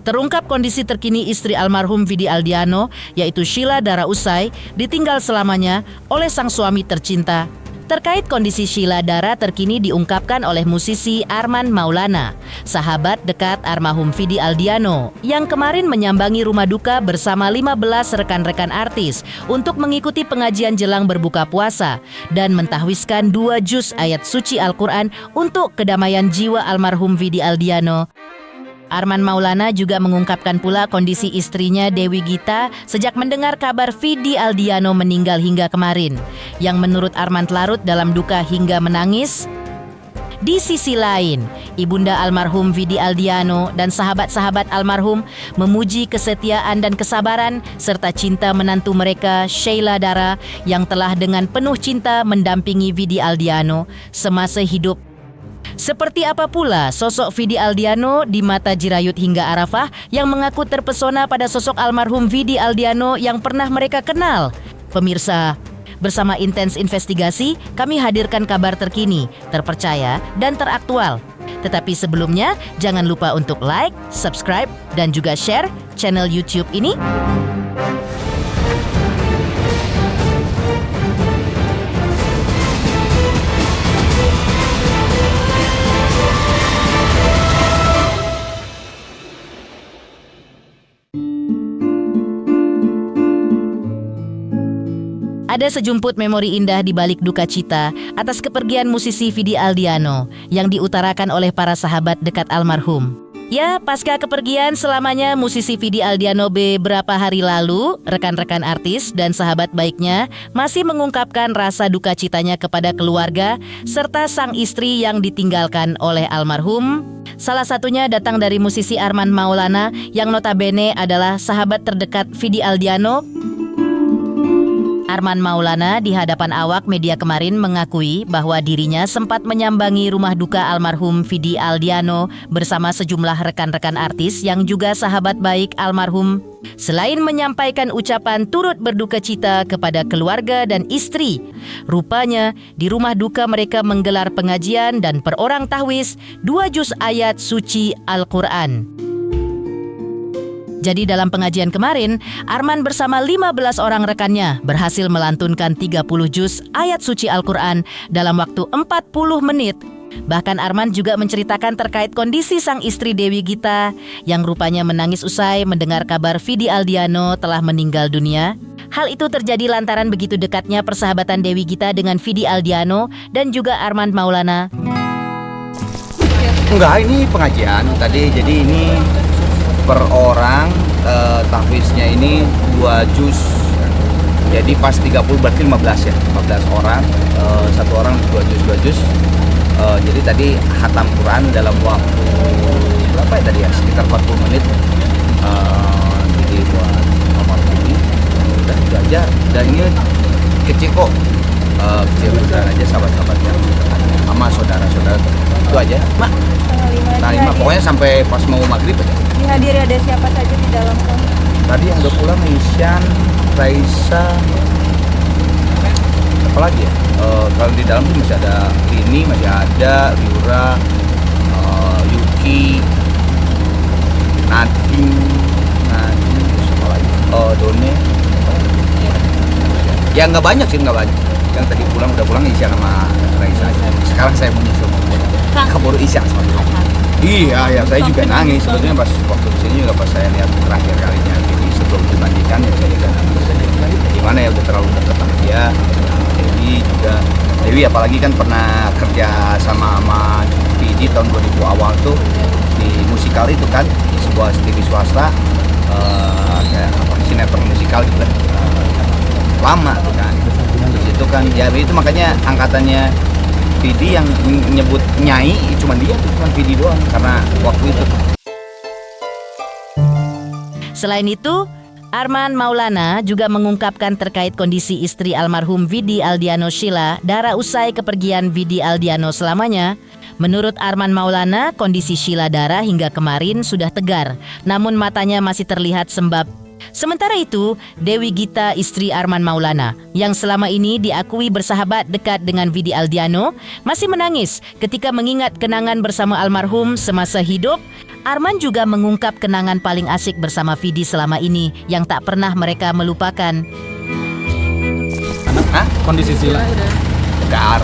Terungkap kondisi terkini istri almarhum Vidi Aldiano, yaitu Sheila Dara Usai, ditinggal selamanya oleh sang suami tercinta. Terkait kondisi Sheila Dara terkini diungkapkan oleh musisi Arman Maulana, sahabat dekat almarhum Vidi Aldiano, yang kemarin menyambangi rumah duka bersama 15 rekan-rekan artis untuk mengikuti pengajian jelang berbuka puasa dan mentahwiskan 2 juz ayat suci Al-Quran untuk kedamaian jiwa almarhum Vidi Aldiano. Arman Maulana juga mengungkapkan pula kondisi istrinya Dewi Gita sejak mendengar kabar Vidi Aldiano meninggal hingga kemarin, yang menurut Arman larut dalam duka hingga menangis. Di sisi lain, ibunda almarhum Vidi Aldiano dan sahabat-sahabat almarhum memuji kesetiaan dan kesabaran serta cinta menantu mereka Sheila Dara yang telah dengan penuh cinta mendampingi Vidi Aldiano semasa hidup. Seperti apa pula sosok Vidi Aldiano di mata Jirayut hingga Arafah yang mengaku terpesona pada sosok almarhum Vidi Aldiano yang pernah mereka kenal? Pemirsa, bersama Intens Investigasi, kami hadirkan kabar terkini, terpercaya, dan teraktual. Tetapi sebelumnya, jangan lupa untuk like, subscribe, dan juga share channel YouTube ini. Ada sejumput memori indah di balik duka cita atas kepergian musisi Vidi Aldiano yang diutarakan oleh para sahabat dekat almarhum. Ya, pasca kepergian selamanya musisi Vidi Aldiano beberapa hari lalu, rekan-rekan artis dan sahabat baiknya masih mengungkapkan rasa duka citanya kepada keluarga serta sang istri yang ditinggalkan oleh almarhum. Salah satunya datang dari musisi Arman Maulana yang notabene adalah sahabat terdekat Vidi Aldiano. Arman Maulana di hadapan awak media kemarin mengakui bahwa dirinya sempat menyambangi rumah duka almarhum Vidi Aldiano bersama sejumlah rekan-rekan artis yang juga sahabat baik almarhum. Selain menyampaikan ucapan turut berduka cita kepada keluarga dan istri, rupanya di rumah duka mereka menggelar pengajian dan per orang tahwis 2 juz ayat suci Al-Quran. Jadi dalam pengajian kemarin, Arman bersama 15 orang rekannya berhasil melantunkan 30 juz ayat suci Al-Quran dalam waktu 40 menit. Bahkan Arman juga menceritakan terkait kondisi sang istri Dewi Gita yang rupanya menangis usai mendengar kabar Vidi Aldiano telah meninggal dunia. Hal itu terjadi lantaran begitu dekatnya persahabatan Dewi Gita dengan Vidi Aldiano dan juga Arman Maulana. Enggak, ini pengajian tadi, jadi ini per orang tahfiznya ini 2 juz, jadi pas 30 berarti 15 ya, 15 orang, satu orang 2 juz. Jadi tadi khatam Quran dalam waktu berapa ya tadi ya, sekitar 40 menit. Jadi buat almarhum dan itu aja, dan ini kecil kok, kecil-kecilan aja sahabat-sahabatnya, sama saudara-saudara, itu aja. Mak, pokoknya sampai pas mau maghrib aja. Dihadiri ada siapa saja di dalam kamu? Tadi yang udah pulang Isyan, Raisa, apa lagi ya? Kalau di dalam sih masih ada Rini, masih ada Liura, Yuki, Nadine, siapa lagi? Done. Ya nggak banyak sih, nggak banyak. Yang tadi pulang udah pulang Isyan sama Raisa. Sekarang saya mau nyusul. Keburu Isyan sama. Iya, ya saya juga nangis sebetulnya pas waktu di sini juga, pas saya lihat terakhir kalinya ini sebelum dimandikan ya saya juga nangis. Gimana ya, udah terlalu dekat sama dia. Dewi apalagi kan pernah kerja sama Vidi tahun 2000 awal tuh di musikal itu kan, di sebuah TV swasta, kayak apa, sinetron musikal gitu kan, lama tuh kan. Di situ kan ya itu makanya angkatannya Vidi yang nyebut nyai cuma dia tuh, cuma Vidi doang karena waktu itu. Selain itu, Arman Maulana juga mengungkapkan terkait kondisi istri almarhum Vidi Aldiano, Sheila Dara, usai kepergian Vidi Aldiano selamanya. Menurut Arman Maulana, kondisi Sheila Dara hingga kemarin sudah tegar, namun matanya masih terlihat sembab. Sementara itu, Dewi Gita, istri Arman Maulana, yang selama ini diakui bersahabat dekat dengan Vidi Aldiano, masih menangis ketika mengingat kenangan bersama almarhum semasa hidup. Arman juga mengungkap kenangan paling asik bersama Vidi selama ini yang tak pernah mereka melupakan. Hah? Kondisi Sila Udah.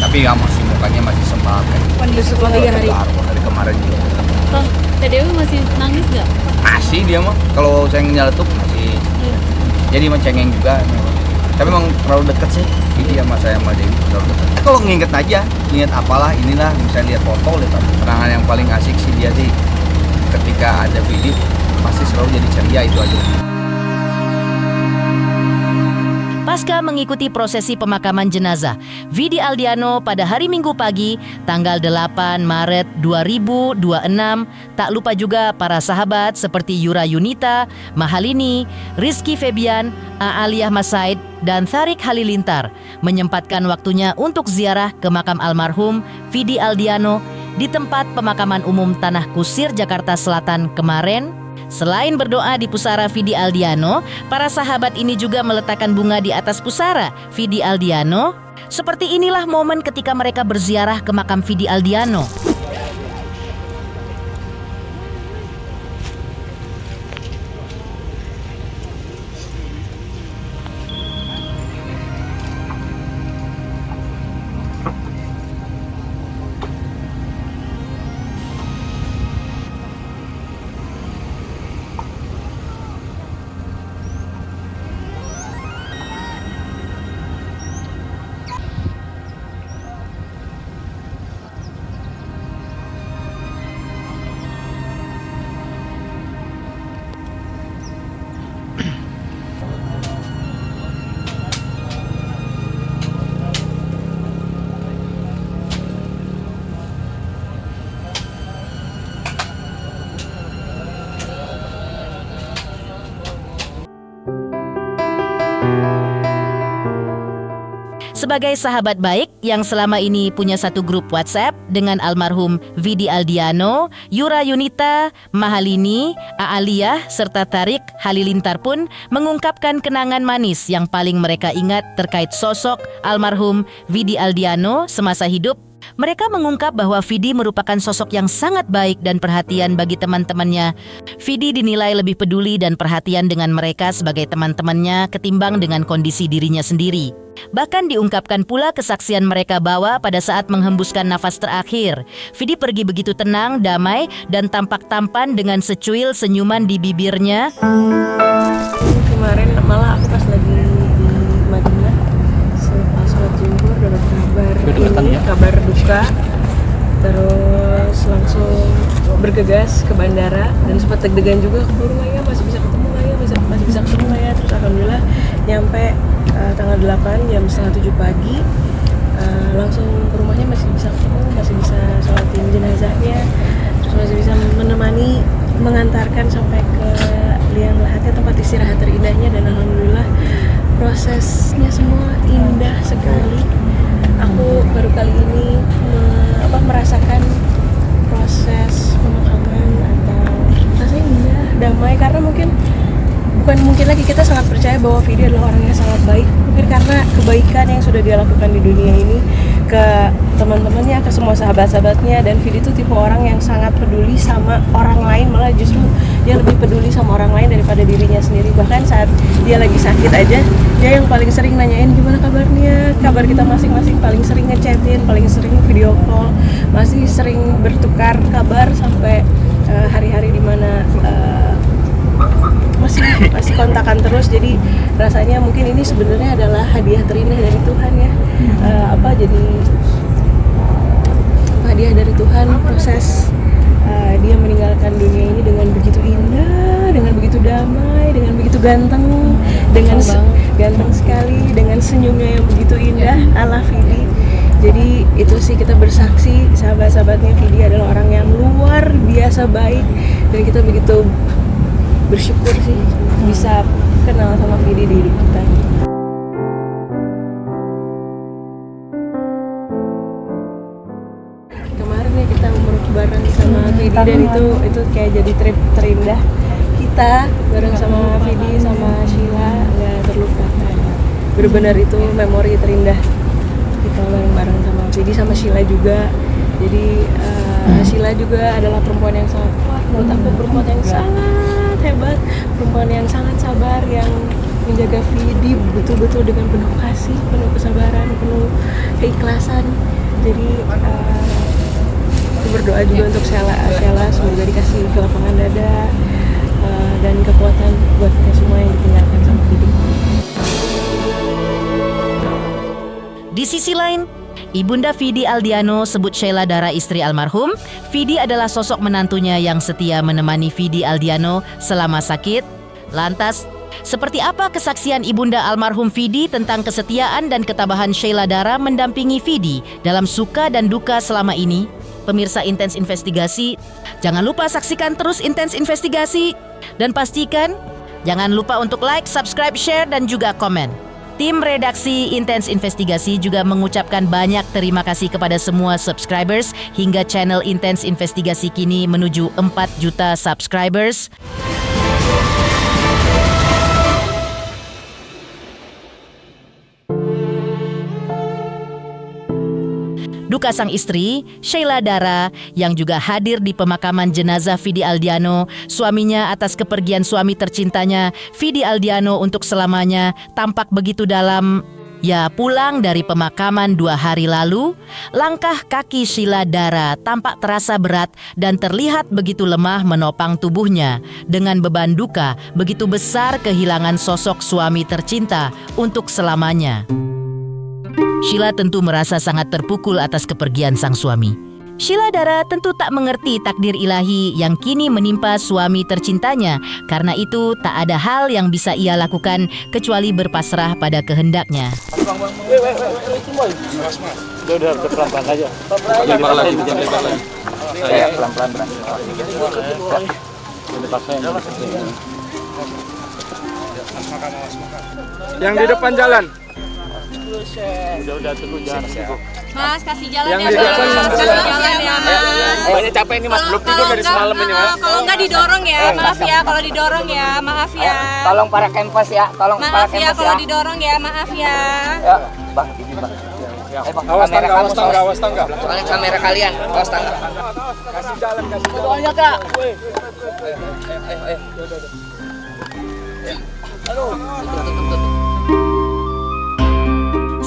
Tapi ya masih mukanya masih sembal kayak Kondisi keluarga hari dari kemarin juga. Kang, Teh Dewi masih nangis nggak? Masih dia mah kalau saya nyeletuk masih. Jadi mencengeng juga. Tapi emang terlalu deket sih. Jadi sama saya sama Dewi terlalu deket. Kalau nginget aja, inget apalah inilah, misalnya lihat foto, lihat apa. Kenangan yang paling asik sih dia sih ketika ada video pasti selalu jadi ceria, itu aja. Pasca mengikuti prosesi pemakaman jenazah Vidi Aldiano pada hari Minggu pagi tanggal 8 Maret 2026, tak lupa juga para sahabat seperti Yura Yunita, Mahalini, Rizky Febian, Aaliyah Masaid, dan Tharik Halilintar menyempatkan waktunya untuk ziarah ke makam almarhum Vidi Aldiano di tempat pemakaman umum Tanah Kusir, Jakarta Selatan kemarin. Selain berdoa di pusara Vidi Aldiano, para sahabat ini juga meletakkan bunga di atas pusara Vidi Aldiano. Seperti inilah momen ketika mereka berziarah ke makam Vidi Aldiano. Sebagai sahabat baik yang selama ini punya satu grup WhatsApp dengan almarhum Vidi Aldiano, Yura Yunita, Mahalini, Aaliyah, serta Tharik Halilintar pun mengungkapkan kenangan manis yang paling mereka ingat terkait sosok almarhum Vidi Aldiano semasa hidup. Mereka mengungkap bahwa Vidi merupakan sosok yang sangat baik dan perhatian bagi teman-temannya. Vidi dinilai lebih peduli dan perhatian dengan mereka sebagai teman-temannya ketimbang dengan kondisi dirinya sendiri. Bahkan diungkapkan pula kesaksian mereka bahwa pada saat menghembuskan nafas terakhir, Vidi pergi begitu tenang, damai, dan tampak tampan dengan secuil senyuman di bibirnya. Kemarin malah aku pas lagi di Madinah selepas sholat zuhur dapat kabar duka, terus langsung bergegas ke bandara dan sempat deg-degan juga, keburu nggak ya, masih bisa ketemu nggak ya, masih bisa ketemu nggak ya. Terus alhamdulillah nyampe tanggal 8 jam setengah 7 pagi, langsung ke rumahnya, masih bisa ketemu, masih bisa sholatin jenazahnya, terus masih bisa menemani, mengantarkan sampai ke liang lahatnya, tempat istirahat terindahnya. Dan alhamdulillah prosesnya semua indah sekali. Aku baru kali ini merasakan proses pemakaman atau rasanya indah, damai, karena bukan mungkin lagi kita sangat percaya bahwa Vidi adalah orang yang sangat baik. Mungkin karena kebaikan yang sudah dia lakukan di dunia ini ke teman-temannya, ke semua sahabat-sahabatnya. Dan Vidi itu tipe orang yang sangat peduli sama orang lain, malah justru dia lebih peduli sama orang lain daripada dirinya sendiri. Bahkan saat dia lagi sakit aja, dia yang paling sering nanyain gimana kabarnya, kabar kita masing-masing, paling sering ngechatin, paling sering video call, masih sering bertukar kabar sampai hari-hari dimana masih kontakan terus. Jadi rasanya mungkin ini sebenarnya adalah hadiah terindah dari Tuhan ya. Jadi hadiah dari Tuhan, proses dia meninggalkan dunia ini dengan begitu indah, dengan begitu damai, dengan begitu ganteng, dengan ganteng sekali, dengan senyumnya yang begitu indah ala Vidi. Jadi itu sih, kita bersaksi sahabat-sahabatnya Vidi adalah orang yang luar biasa baik, dan kita begitu bersyukur sih bisa kenal sama Vidi di hidup kita. Kemarin ya kita umroh bareng sama Vidi, dan itu kayak jadi trip terindah kita bareng sama Vidi sama Sheila, nggak terlupakan. Benar-benar itu memori terindah kita bareng-bareng sama Vidi sama Sheila juga. Jadi Sheila juga adalah perempuan yang sangat kuat, menurut aku perempuan yang sangat hebat, perempuan yang sangat sabar, yang menjaga Vidi betul-betul dengan penuh kasih, penuh kesabaran, penuh keikhlasan. Jadi aku berdoa juga untuk Sheila semoga dikasih kelapangan dada dan kekuatan buat kita semua yang ditinggalkan sama Vidi. Di sisi lain, Ibunda Vidi Aldiano sebut Sheila Dara istri almarhum. Vidi adalah sosok menantunya yang setia menemani Vidi Aldiano selama sakit. Lantas, seperti apa kesaksian Ibunda almarhum Vidi tentang kesetiaan dan ketabahan Sheila Dara mendampingi Vidi dalam suka dan duka selama ini? Pemirsa Intens Investigasi, jangan lupa saksikan terus Intens Investigasi. Dan pastikan, jangan lupa untuk like, subscribe, share, dan juga komen. Tim redaksi Intens Investigasi juga mengucapkan banyak terima kasih kepada semua subscribers hingga channel Intens Investigasi kini menuju 4 juta subscribers. Duka sang istri, Sheila Dara, yang juga hadir di pemakaman jenazah Vidi Aldiano, suaminya atas kepergian suami tercintanya, Vidi Aldiano untuk selamanya, tampak begitu dalam. Ya, pulang dari pemakaman 2 hari lalu, langkah kaki Sheila Dara tampak terasa berat dan terlihat begitu lemah menopang tubuhnya. Dengan beban duka, begitu besar kehilangan sosok suami tercinta untuk selamanya. Sheila tentu merasa sangat terpukul atas kepergian sang suami. Sheila Dara tentu tak mengerti takdir ilahi yang kini menimpa suami tercintanya. Karena itu tak ada hal yang bisa ia lakukan kecuali berpasrah pada kehendaknya. Udah pelan-pelan aja. Yang di depan jalan. Udah tunggu jangan sibuk. Mas, kasih jalan Yang ya, di Mas. depan, Kasih jalan ya, Mas. Banyak capek ini Mas, belum tidur dari semalam ini Mas. Kalau nggak didorong ya, maaf ya. Kalau didorong ya, maaf ya. Tolong para kempes ya, tolong para Maaf ya, kempes kalau ya. didorong ya, maaf ya. Ya, Bang, ini Bang. Bang, Awas kamera tangga, kamu awas tangga, awas tangga. soalnya kamera kalian, awas tangga. Kasih jalan, kasih jalan. Soalnya Kak.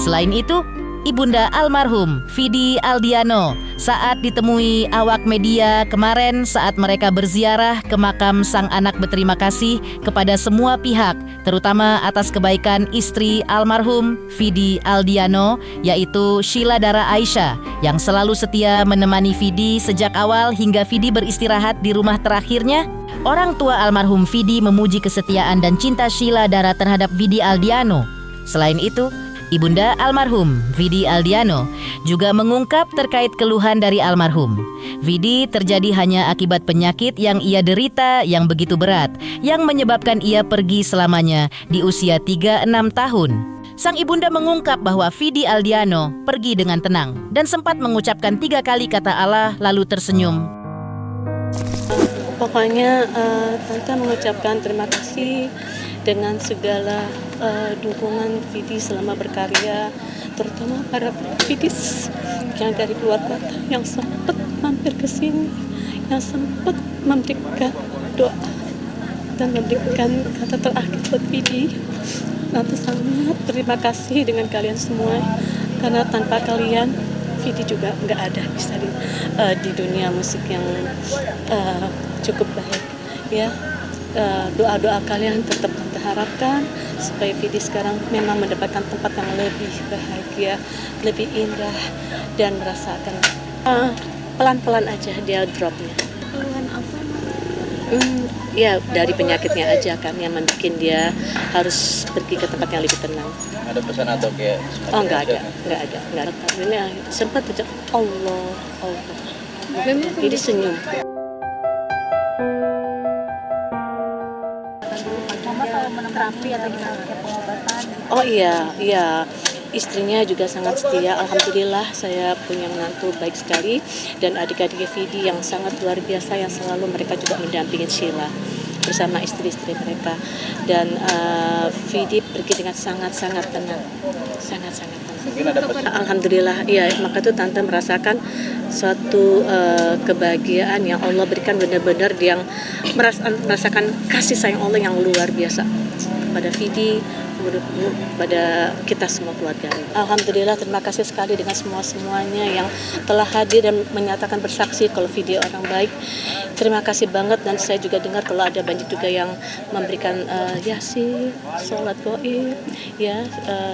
Selain itu, Ibunda almarhum Vidi Aldiano saat ditemui awak media kemarin saat mereka berziarah ke makam sang anak berterima kasih kepada semua pihak, terutama atas kebaikan istri almarhum Vidi Aldiano, yaitu Sheila Dara Aisyah, yang selalu setia menemani Vidi sejak awal hingga Vidi beristirahat di rumah terakhirnya. Orang tua almarhum Vidi memuji kesetiaan dan cinta Sheila Dara terhadap Vidi Aldiano. Selain itu, Ibunda almarhum Vidi Aldiano juga mengungkap terkait keluhan dari almarhum. Vidi terjadi hanya akibat penyakit yang ia derita yang begitu berat, yang menyebabkan ia pergi selamanya di usia 36 tahun. Sang ibunda mengungkap bahwa Vidi Aldiano pergi dengan tenang dan sempat mengucapkan 3 kali kata Allah lalu tersenyum. Pokoknya Tante mengucapkan terima kasih dengan segala dukungan Vidi selama berkarya, terutama para Vidis yang dari luar kota yang sempat mampir ke sini, yang sempat memberikan doa dan memberikan kata terakhir buat Vidi. Tante sangat terima kasih dengan kalian semua, karena tanpa kalian Vidi juga nggak ada bisa di dunia musik yang cukup baik ya. Doa-doa kalian tetap Tante harapkan supaya Vidi sekarang memang mendapatkan tempat yang lebih bahagia, lebih indah, dan merasakan pelan-pelan aja dia dropnya. Keluhan apa? Ya dari penyakitnya aja kan yang membuat dia harus pergi ke tempat yang lebih tenang. Ada pesan atau kayak Oh nggak ada. Ini sempat aja Allah. Jadi senyum. Oh iya, istrinya juga sangat setia. Alhamdulillah saya punya menantu baik sekali dan adik-adik Vidi yang sangat luar biasa yang selalu mereka juga mendampingi Sheila bersama istri-istri mereka. Dan Vidi pergi dengan sangat-sangat tenang, sangat-sangat tenang. mungkin ada pesan. Alhamdulillah, iya. Maka itu Tante merasakan suatu kebahagiaan yang Allah berikan, benar-benar yang merasakan kasih sayang Allah yang luar biasa pada Vidi, pada kita semua keluarga. Alhamdulillah, terima kasih sekali dengan semuanya yang telah hadir dan menyatakan bersaksi kalau Vidi orang baik. Terima kasih banget, dan saya juga dengar kalau ada banyak juga yang memberikan yasin, sholat gaib. Ya,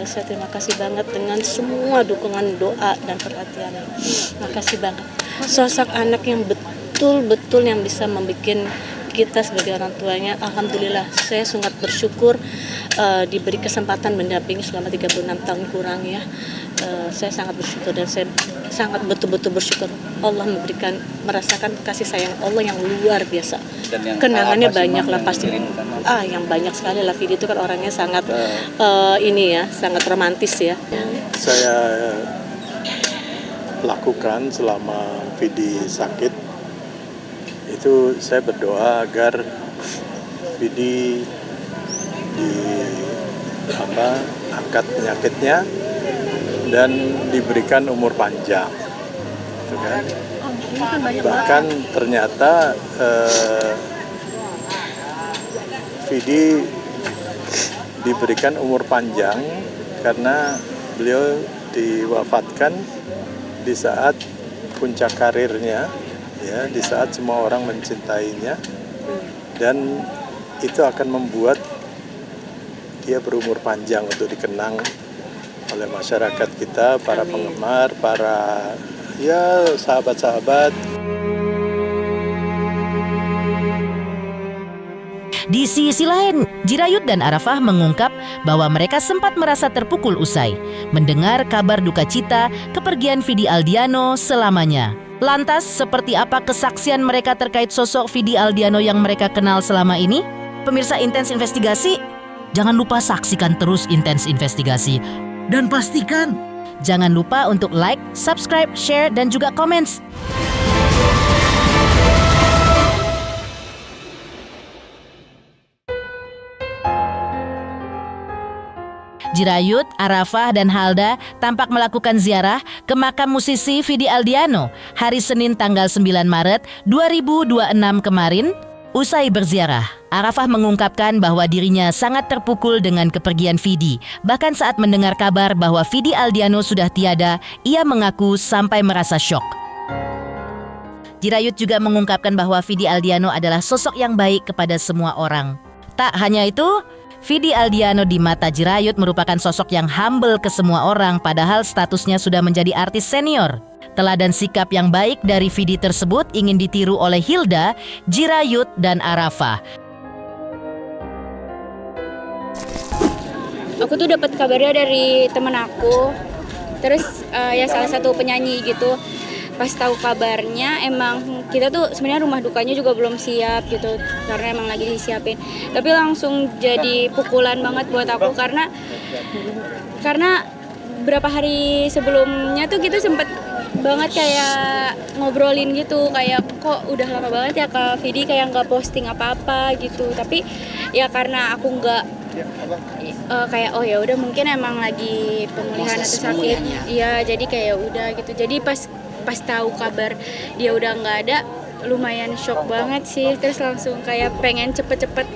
saya terima kasih banget dengan semua dukungan doa dan perhatian. Terima kasih banget. Sosok anak yang betul-betul yang bisa membuat kita sebagai orang tuanya, alhamdulillah saya sangat bersyukur diberi kesempatan mendampingi selama 36 tahun kurang ya. Saya sangat bersyukur, dan saya sangat betul-betul bersyukur Allah merasakan kasih sayang Allah yang luar biasa. Kenangannya banyak lah pasti. Yang banyak sekali lah. Vidi itu kan orangnya sangat sangat romantis ya. Saya lakukan selama Vidi sakit itu, saya berdoa agar Vidi angkat penyakitnya dan diberikan umur panjang, gitu kan? Bahkan ternyata Vidi diberikan umur panjang karena beliau diwafatkan di saat puncak karirnya, ya, di saat semua orang mencintainya, dan itu akan membuat dia berumur panjang untuk dikenang oleh masyarakat kita, para penggemar, para sahabat-sahabat. Di sisi lain, Jirayut dan Arafah mengungkap bahwa mereka sempat merasa terpukul usai mendengar kabar duka cita kepergian Vidi Aldiano selamanya. Lantas, seperti apa kesaksian mereka terkait sosok Vidi Aldiano yang mereka kenal selama ini? Pemirsa Intens Investigasi, jangan lupa saksikan terus Intens Investigasi. Dan pastikan, jangan lupa untuk like, subscribe, share, dan juga komen. Jirayut, Arafah, dan Halda tampak melakukan ziarah ke makam musisi Vidi Aldiano hari Senin tanggal 9 Maret 2026 kemarin. Usai berziarah, Arafah mengungkapkan bahwa dirinya sangat terpukul dengan kepergian Vidi. Bahkan saat mendengar kabar bahwa Vidi Aldiano sudah tiada, ia mengaku sampai merasa syok. Jirayut juga mengungkapkan bahwa Vidi Aldiano adalah sosok yang baik kepada semua orang. Tak hanya itu, Vidi Aldiano di mata Jirayut merupakan sosok yang humble ke semua orang, padahal statusnya sudah menjadi artis senior. Teladan sikap yang baik dari Vidi tersebut ingin ditiru oleh Hilda, Jirayut, dan Arafah. Aku tuh dapat kabarnya dari temen aku, terus salah satu penyanyi gitu. Pas tahu kabarnya, emang kita tuh sebenarnya rumah dukanya juga belum siap gitu, karena emang lagi disiapin. Tapi langsung jadi pukulan banget buat aku, karena berapa hari sebelumnya tuh kita sempet banget kayak ngobrolin gitu, kayak kok udah lama banget ya Kak Vidi kayak nggak posting apa-apa gitu. Tapi ya karena aku nggak kayak oh ya udah mungkin emang lagi pemulihan atau sakit, iya jadi kayak udah gitu. Jadi pas tahu kabar dia udah nggak ada, lumayan shock banget sih. Terus langsung kayak pengen cepet-cepet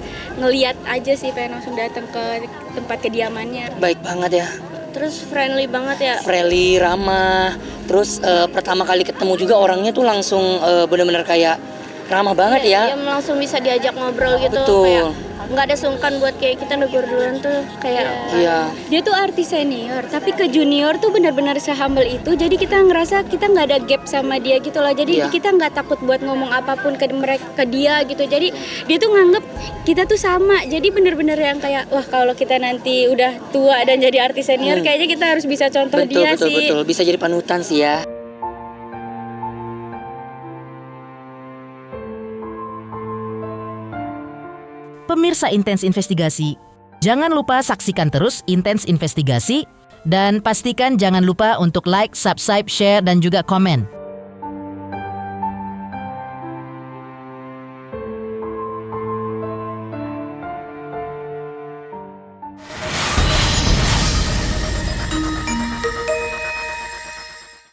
ngeliat aja sih, pengen langsung datang ke tempat kediamannya. Baik banget ya. Terus friendly banget ya. Friendly, ramah. Terus pertama kali ketemu juga orangnya tuh langsung benar-benar kayak ramah banget ya. Iya, langsung bisa diajak ngobrol gitu. Betul. Kayak nggak ada sungkan buat kayak kita negur duluan tuh kayak. Iya. Dia tuh artis senior, tapi ke junior tuh benar-benar sehumble itu. Jadi kita ngerasa kita nggak ada gap sama dia gitu lah. Jadi kita nggak takut buat ngomong apapun ke dia gitu. Jadi dia tuh nganggep kita tuh sama. Jadi benar-benar yang kayak wah kalau kita nanti udah tua dan jadi artis senior, kayaknya kita harus bisa contoh dia sih. Betul, bisa jadi panutan sih ya. Pemirsa Intens Investigasi, jangan lupa saksikan terus Intens Investigasi dan pastikan jangan lupa untuk like, subscribe, share, dan juga komen.